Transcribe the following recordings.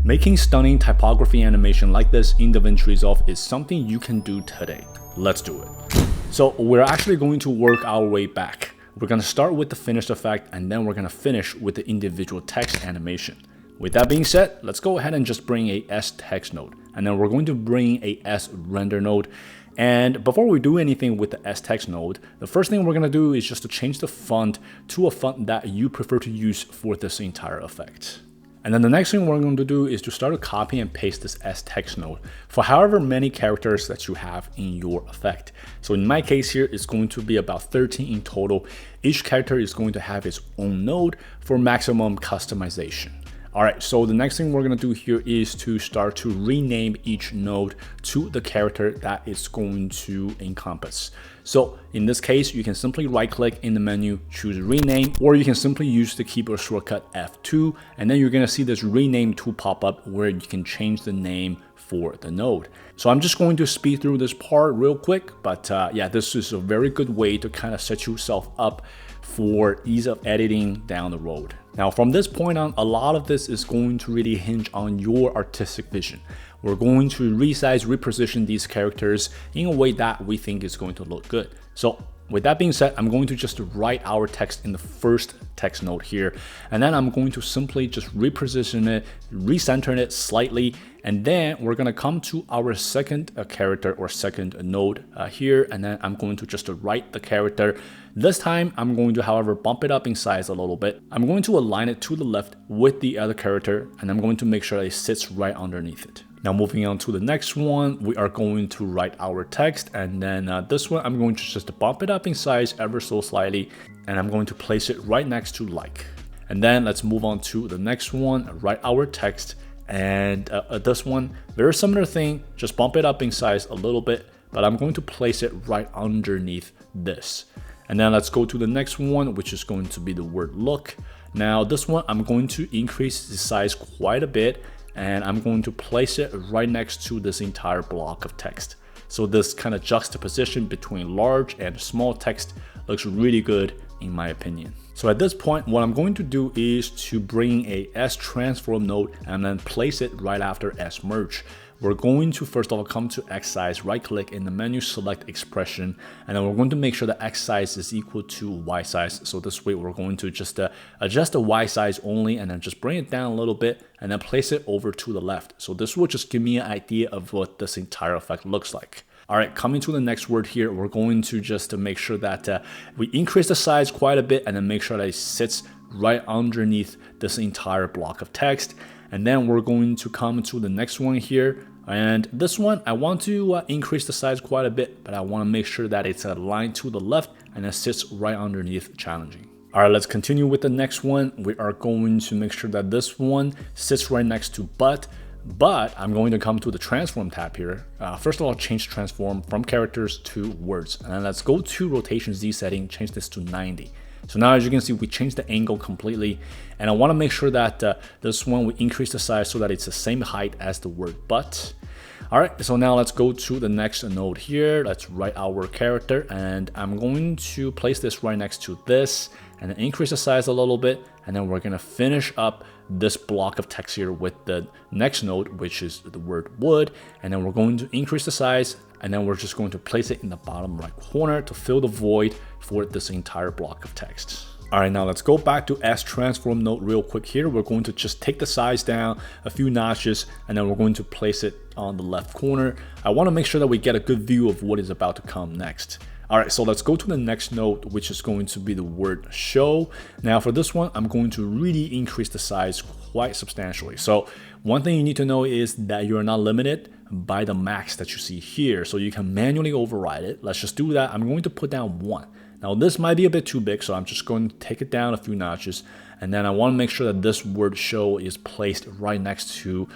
Making stunning typography animation like this in DaVinci Resolve is something you can do today. Let's do it. So we're actually going to work our way back. We're going to start with the finished effect, and then we're going to finish with the individual text animation. With that being said, let's go ahead and just bring a S text node, and then we're going to bring a S render node. And before we do anything with the S text node, the first thing we're going to do is just to change the font to a font that you prefer to use for this entire effect. And then the next thing we're going to do is to start to copy and paste this S text node for however many characters that you have in your effect. So in my case here, it's going to be about 13 in total. Each character is going to have its own node for maximum customization. All right, so the next thing we're going to do here is to start to rename each node to the character that it's going to encompass. So in this case, you can simply right click in the menu, choose rename, or you can simply use the keyboard shortcut F2, and then you're going to see this rename tool pop up where you can change the name for the node. So I'm just going to speed through this part real quick, but yeah, this is a very good way to kind of set yourself up for ease of editing down the road. Now, from this point on, a lot of this is going to really hinge on your artistic vision. We're going to resize, reposition these characters in a way that we think is going to look good. So with that being said, I'm going to just write our text in the first text node here, and then I'm going to simply just reposition it, recenter it slightly, and then we're going to come to our second character or second node here, and then I'm going to just write the character. This time, I'm going to, however, bump it up in size a little bit. I'm going to align it to the left with the other character, and I'm going to make sure that it sits right underneath it. Now moving on to the next one, we are going to write our text, and then this one, I'm going to just bump it up in size ever so slightly, and I'm going to place it right next to like. And then let's move on to the next one, write our text, and this one, very similar thing, just bump it up in size a little bit, but I'm going to place it right underneath this. And then let's go to the next one, which is going to be the word look. Now this one, I'm going to increase the size quite a bit, and I'm going to place it right next to this entire block of text. So this kind of juxtaposition between large and small text looks really good in my opinion. So at this point, what I'm going to do is to bring a S transform node and then place it right after S merge. We're going to first of all come to X size, right click in the menu, select expression, and then we're going to make sure that X size is equal to Y size. So this way we're going to just adjust the Y size only, and then just bring it down a little bit and then place it over to the left. So this will just give me an idea of what this entire effect looks like. All right, coming to the next word here, we're going to just make sure that we increase the size quite a bit and then make sure that it sits right underneath this entire block of text. And then we're going to come to the next one here. And this one, I want to increase the size quite a bit, but I want to make sure that it's aligned to the left and it sits right underneath challenging. All right, let's continue with the next one. We are going to make sure that this one sits right next to but I'm going to come to the transform tab here. First of all, change transform from characters to words. And then let's go to rotation Z setting, change this to 90. So now as you can see, we changed the angle completely, and I want to make sure that this one, we increase the size so that it's the same height as the word but. All right, so now let's go to the next node here. Let's write our character, and I'm going to place this right next to this and then increase the size a little bit, and then we're going to finish up this block of text here with the next node, which is the word would, and then we're going to increase the size, and then we're just going to place it in the bottom right corner to fill the void for this entire block of text. All right, now let's go back to S transform node real quick here. We're going to just take the size down a few notches, and then we're going to place it on the left corner. I want to make sure that we get a good view of what is about to come next. All right, so let's go to the next node, which is going to be the word show. Now for this one, I'm going to really increase the size quite substantially. So one thing you need to know is that you're not limited by the max that you see here. So you can manually override it. Let's just do that. I'm going to put down 1. Now this might be a bit too big, so I'm just going to take it down a few notches. And then I want to make sure that this word show is placed right next to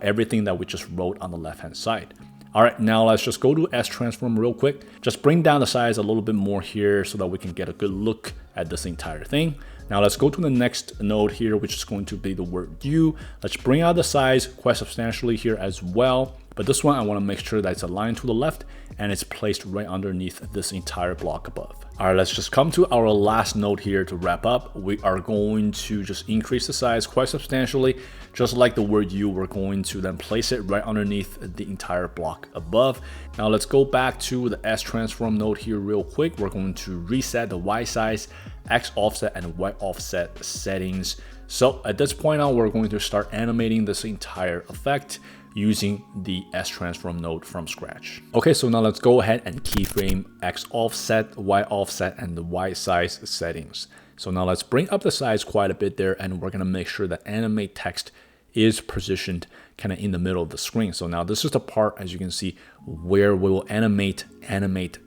everything that we just wrote on the left-hand side. All right, now let's just go to S transform real quick. Just bring down the size a little bit more here so that we can get a good look at this entire thing. Now let's go to the next node here, which is going to be the word you. Let's bring out the size quite substantially here as well. But this one, I want to make sure that it's aligned to the left and it's placed right underneath this entire block above. All right, let's just come to our last node here to wrap up. We are going to just increase the size quite substantially, just like the word U. We're going to then place it right underneath the entire block above. Now let's go back to the S transform node here real quick. We're going to reset the Y size, X offset, and Y offset settings. So at this point now, we're going to start animating this entire effect using the S transform node from scratch. Okay, so now let's go ahead and keyframe X offset, Y offset, and the Y size settings. So now let's bring up the size quite a bit there, and we're gonna make sure that animate text is positioned kind of in the middle of the screen. So now this is the part, as you can see, where we will animate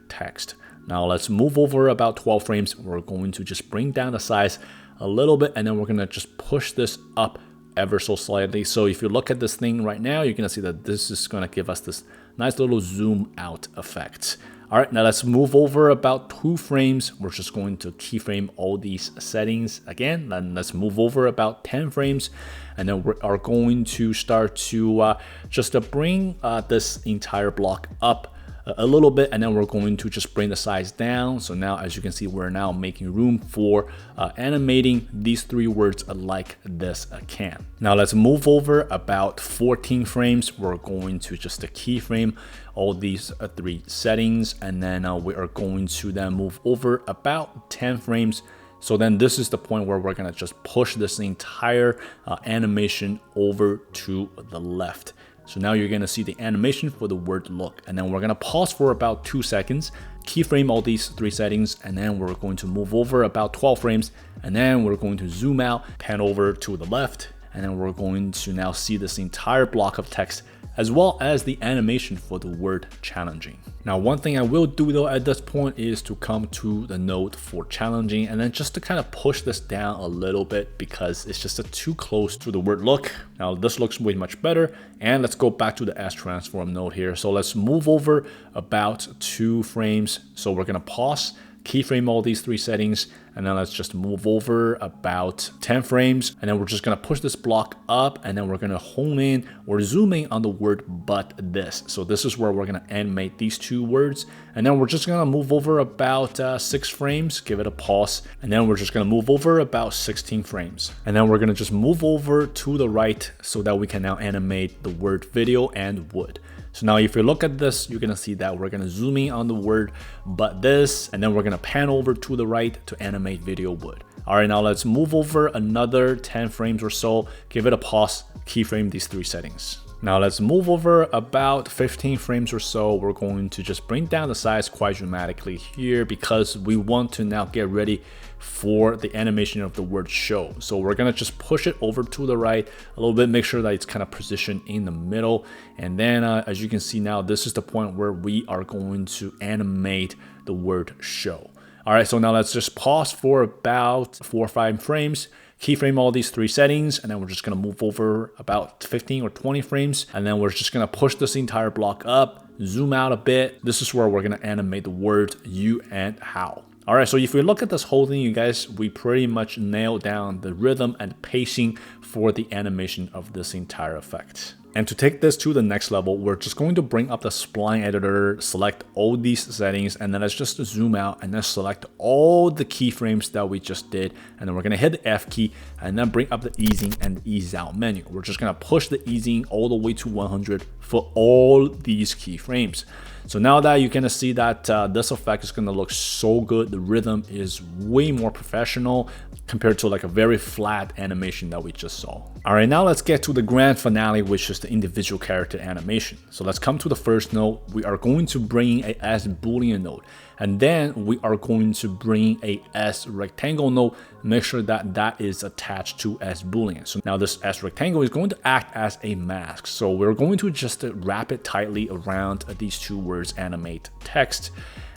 text. Now let's move over about 12 frames. We're going to just bring down the size a little bit, and then we're gonna just push this up ever so slightly. So if you look at this thing right now, you're gonna see that this is gonna give us this nice little zoom out effect. All right, now let's move over about 2 frames. We're just going to keyframe all these settings again. Then let's move over about 10 frames, and then we are going to start to just bring this entire block up a little bit, and then we're going to just bring the size down. So now, as you can see, we're now making room for animating these 3 words like this can. Now let's move over about 14 frames. We're going to just keyframe all these 3 settings, and then we are going to then move over about 10 frames. So then this is the point where we're gonna just push this entire animation over to the left. So now you're gonna see the animation for the word look, and then we're gonna pause for about 2 seconds, keyframe all these 3 settings, and then we're going to move over about 12 frames, and then we're going to zoom out, pan over to the left, and then we're going to now see this entire block of text as well as the animation for the word challenging. Now, one thing I will do though at this point is to come to the node for challenging, and then just to kind of push this down a little bit because it's just too close to the word look. Now this looks way much better, and let's go back to the S transform node here. So let's move over about 2 frames. So we're gonna pause, keyframe all these 3 settings, and then let's just move over about 10 frames, and then we're just gonna push this block up, and then we're gonna hone in or zoom in on the word but this. So this is where we're gonna animate these 2 words, and then we're just gonna move over about 6 frames, give it a pause, and then we're just gonna move over about 16 frames, and then we're gonna just move over to the right so that we can now animate the word video and wood. So now if you look at this, you're gonna see that we're gonna zoom in on the word but this, and then we're gonna pan over to the right to animate video wood. All right, now let's move over another 10 frames or so, give it a pause, keyframe these 3 settings. Now let's move over about 15 frames or so. We're going to just bring down the size quite dramatically here because we want to now get ready for the animation of the word show. So we're gonna just push it over to the right a little bit, make sure that it's kind of positioned in the middle. And then as you can see now, this is the point where we are going to animate the word show. All right, so now let's just pause for about 4 or 5 frames, keyframe all these 3 settings, and then we're just gonna move over about 15 or 20 frames, and then we're just gonna push this entire block up, zoom out a bit. This is where we're gonna animate the word you and how. All right, so if we look at this whole thing, you guys, we pretty much nailed down the rhythm and pacing for the animation of this entire effect. And to take this to the next level, we're just going to bring up the spline editor, select all these settings, and then let's just zoom out and then select all the keyframes that we just did. And then we're gonna hit the F key and then bring up the ease in and ease out menu. We're just gonna push the ease in all the way to 100 for all these keyframes. So now that you're gonna see that this effect is gonna look so good, the rhythm is way more professional compared to like a very flat animation that we just saw. All right, now let's get to the grand finale, which is the individual character animation. So let's come to the first node. We are going to bring a S Boolean node, and then we are going to bring a S rectangle node, make sure that that is attached to S Boolean. So now this S rectangle is going to act as a mask. So we're going to just wrap it tightly around these 2 words, animate text.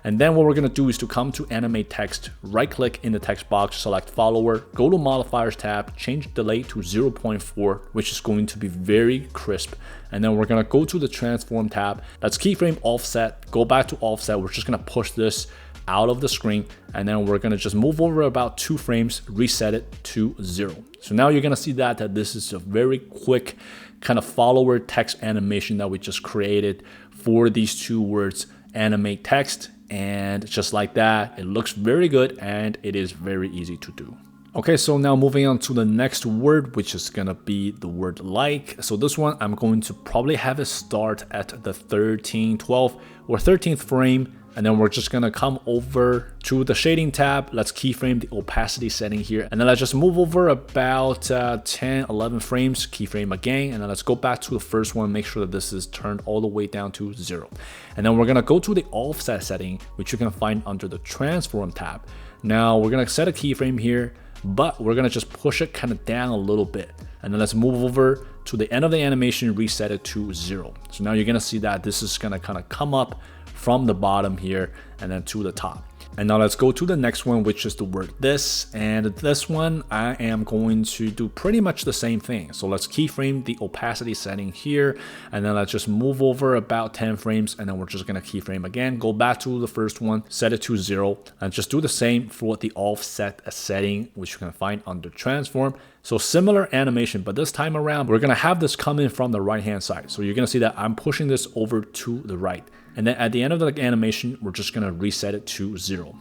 And then what we're gonna do is to come to animate text, right click in the text box, select follower, go to modifiers tab, change delay to 0.4, which is going to be very crisp. And then we're gonna go to the transform tab. Let's keyframe offset, go back to offset. We're just gonna push this this out of the screen, and then we're gonna just move over about 2 frames, reset it to 0. So now you're gonna see that this is a very quick kind of follower text animation that we just created for these 2 words, animate text, and just like that, it looks very good and it is very easy to do. Okay, so now moving on to the next word, which is gonna be the word like. So this one, I'm going to probably have it start at the 13th, 12th, or 13th frame, and then we're just gonna come over to the shading tab. Let's keyframe the opacity setting here, and then let's just move over about 10, 11 frames, keyframe again, and then let's go back to the first one, make sure that this is turned all the way down to 0. And then we're gonna go to the offset setting, which you can find under the transform tab. Now we're gonna set a keyframe here, but we're gonna just push it kind of down a little bit. And then let's move over to the end of the animation, reset it to 0. So now you're gonna see that this is gonna kind of come up from the bottom here and then to the top. And now let's go to the next one, which is the word this. And this one, I am going to do pretty much the same thing. So let's keyframe the opacity setting here, and then let's just move over about 10 frames, and then we're just gonna keyframe again, go back to the first one, set it to 0, and just do the same for the offset setting, which you can find under transform. So similar animation, but this time around, we're gonna have this come in from the right-hand side. So you're gonna see that I'm pushing this over to the right. And then at the end of the animation, we're just gonna reset it to 0.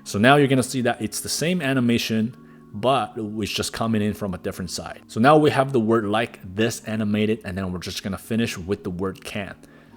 So now you're gonna see that it's the same animation, but it's just coming in from a different side. So now we have the word like this animated, and then we're just gonna finish with the word can.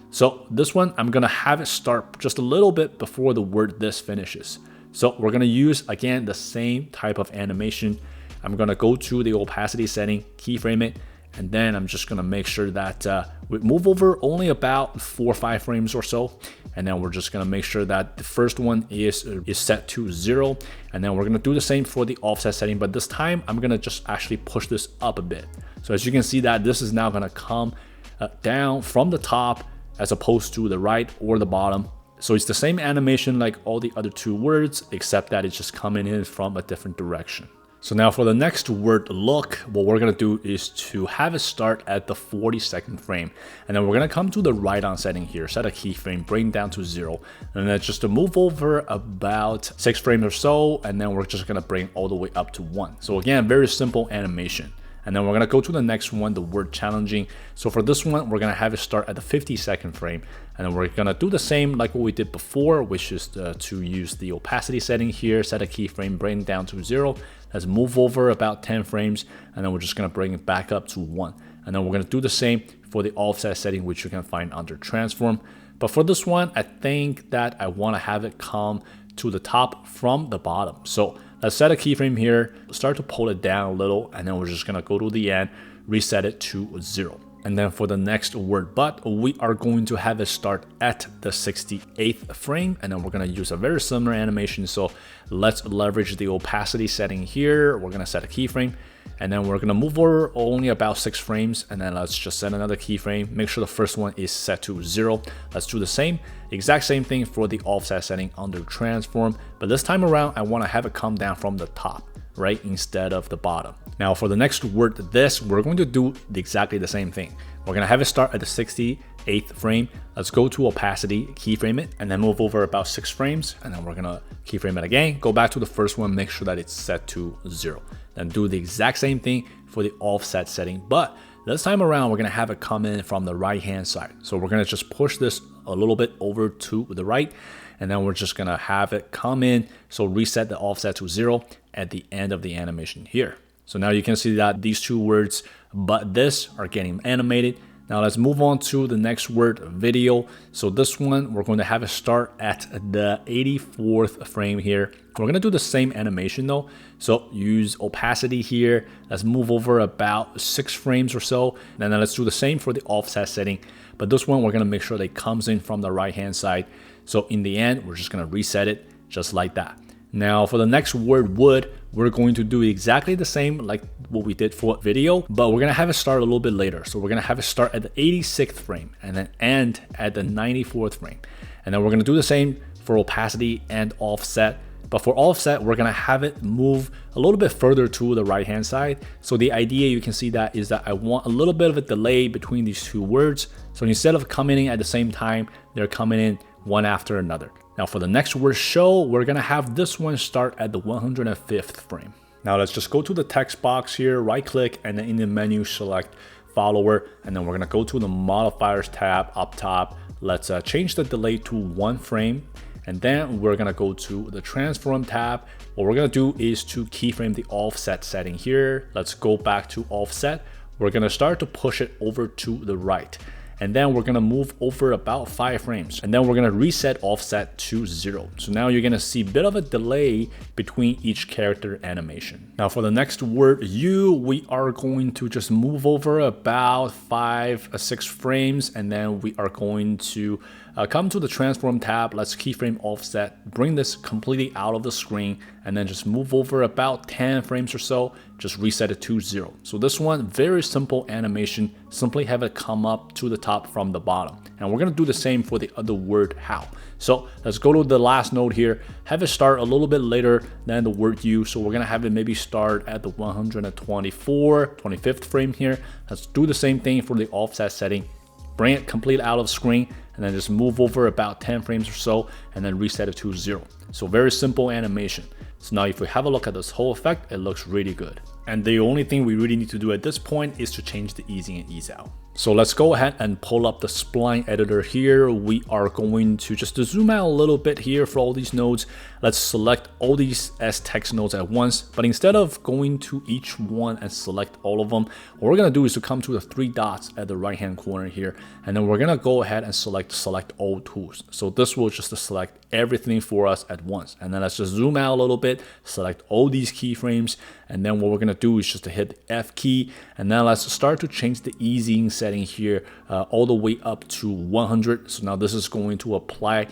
So this one, I'm gonna have it start just a little bit before the word this finishes. So we're gonna use, again, the same type of animation. I'm gonna go to the opacity setting, keyframe it, and then I'm just gonna make sure that we move over only about 4 or 5 frames or so. And then we're just gonna make sure that the first one is set to 0. And then we're gonna do the same for the offset setting, but this time I'm gonna just actually push this up a bit. So as you can see that this is now gonna come down from the top as opposed to the right or the bottom. So it's the same animation like all the other 2 words, except that it's just coming in from a different direction. So now for the next word look, what we're gonna do is to have it start at the 42nd frame. And then we're gonna come to the right on setting here, set a keyframe, bring down to 0. And then just to move over about 6 frames or so, and then we're just gonna bring all the way up to 1. So again, very simple animation. And then we're gonna go to the next one, the word challenging. So for this one, we're gonna have it start at the 52nd frame. And then we're gonna do the same like what we did before, which is to use the opacity setting here, set a keyframe, bring it down to 0. Let's move over about 10 frames, and then we're just gonna bring it back up to 1. And then we're gonna do the same for the offset setting, which you can find under transform. But for this one, I think that I wanna have it come to the top from the bottom. So let's set a keyframe here, start to pull it down a little, and then we're just gonna go to the end, reset it to 0. And then for the next word but, we are going to have it start at the 68th frame, and then we're gonna use a very similar animation. So let's leverage the opacity setting here. We're gonna set a keyframe, and then we're gonna move over only about 6 frames, and then let's just set another keyframe. Make sure the first one is set to 0. Let's do the same, exact same thing for the offset setting under transform, but this time around, I wanna have it come down from the top, right, instead of the bottom. Now for the next word this, we're going to do exactly the same thing. We're gonna have it start at the 68th frame. Let's go to opacity, keyframe it, and then move over about 6 frames, and then we're gonna keyframe it again, go back to the first one, make sure that it's set to 0. Then do the exact same thing for the offset setting, but this time around, we're gonna have it come in from the right-hand side. So we're gonna just push this a little bit over to the right, and then we're just gonna have it come in. So reset the offset to 0 at the end of the animation here. So now you can see that these 2 words, but this, are getting animated. Now let's move on to the next word, video. So this one, we're going to have it start at the 84th frame here. We're gonna do the same animation though. So use opacity here. Let's move over about 6 frames or so. And then let's do the same for the offset setting. But this one, we're gonna make sure that it comes in from the right-hand side. So in the end, we're just gonna reset it just like that. Now for the next word would, we're going to do exactly the same like what we did for video, but we're gonna have it start a little bit later. So we're gonna have it start at the 86th frame and then end at the 94th frame. And then we're gonna do the same for opacity and offset. But for offset, we're gonna have it move a little bit further to the right-hand side. So the idea, you can see that, is that I want a little bit of a delay between these 2 words. So instead of coming in at the same time, they're coming in one after another. Now for the next word show, we're gonna have this one start at the 105th frame. Now let's just go to the text box here, right click, and then in the menu select follower, and then we're gonna go to the modifiers tab up top. Let's change the delay to 1 frame, and then we're gonna go to the transform tab. What we're gonna do is to keyframe the offset setting here. Let's go back to offset. We're gonna start to push it over to the right. And then we're gonna move over about 5 frames. And then we're gonna reset offset to 0. So now you're gonna see a bit of a delay between each character animation. Now for the next word you, we are going to just move over about 6 frames, and then we are going to come to the transform tab. Let's keyframe offset, bring this completely out of the screen, and then just move over about 10 frames or so, just reset it to 0. So this one, very simple animation, simply have it come up to the top from the bottom. And we're gonna do the same for the other word how. So let's go to the last node here, have it start a little bit later than the word you. So we're gonna have it maybe start at the 25th frame here. Let's do the same thing for the offset setting, bring it completely out of screen, and then just move over about 10 frames or so, and then reset it to 0. So very simple animation. So now if we have a look at this whole effect, it looks really good. And the only thing we really need to do at this point is to change the ease in and ease out. So let's go ahead and pull up the spline editor here. We are going to just zoom out a little bit here for all these nodes. Let's select all these as text nodes at once, but instead of going to each one and select all of them, what we're gonna do is to come to the 3 dots at the right hand corner here, and then we're gonna go ahead and select all tools. So this will just select everything for us at once. And then let's just zoom out a little bit, select all these keyframes, and then what we're gonna do is just to hit the F key, and then let's start to change the easing setting here all the way up to 100. So now this is going to apply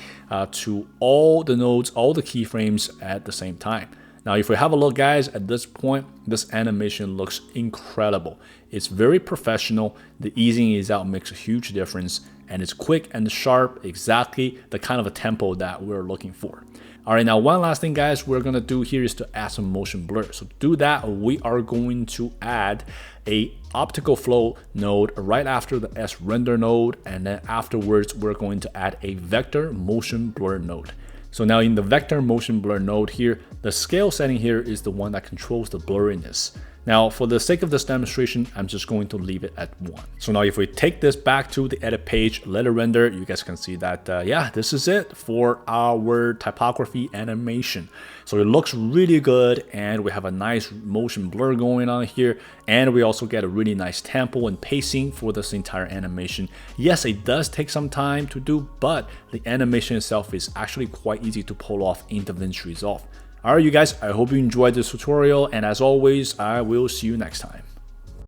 to all the nodes, all the keyframes at the same time. Now if we have a look guys, at this point, this animation looks incredible. It's very professional. The easing is out makes a huge difference, and it's quick and sharp, exactly the kind of a tempo that we're looking for. All right, now one last thing guys we're gonna do here is to add some motion blur. So to do that, we are going to add a optical flow node right after the S render node, and then afterwards we're going to add a vector motion blur node. So now in the vector motion blur node here, the scale setting here is the one that controls the blurriness. Now, for the sake of this demonstration, I'm just going to leave it at 1. So now if we take this back to the edit page, let it render, you guys can see that, yeah, this is it for our typography animation. So it looks really good, and we have a nice motion blur going on here, and we also get a really nice tempo and pacing for this entire animation. Yes, it does take some time to do, but the animation itself is actually quite easy to pull off in DaVinci Resolve. Alright you guys, I hope you enjoyed this tutorial, and as always, I will see you next time.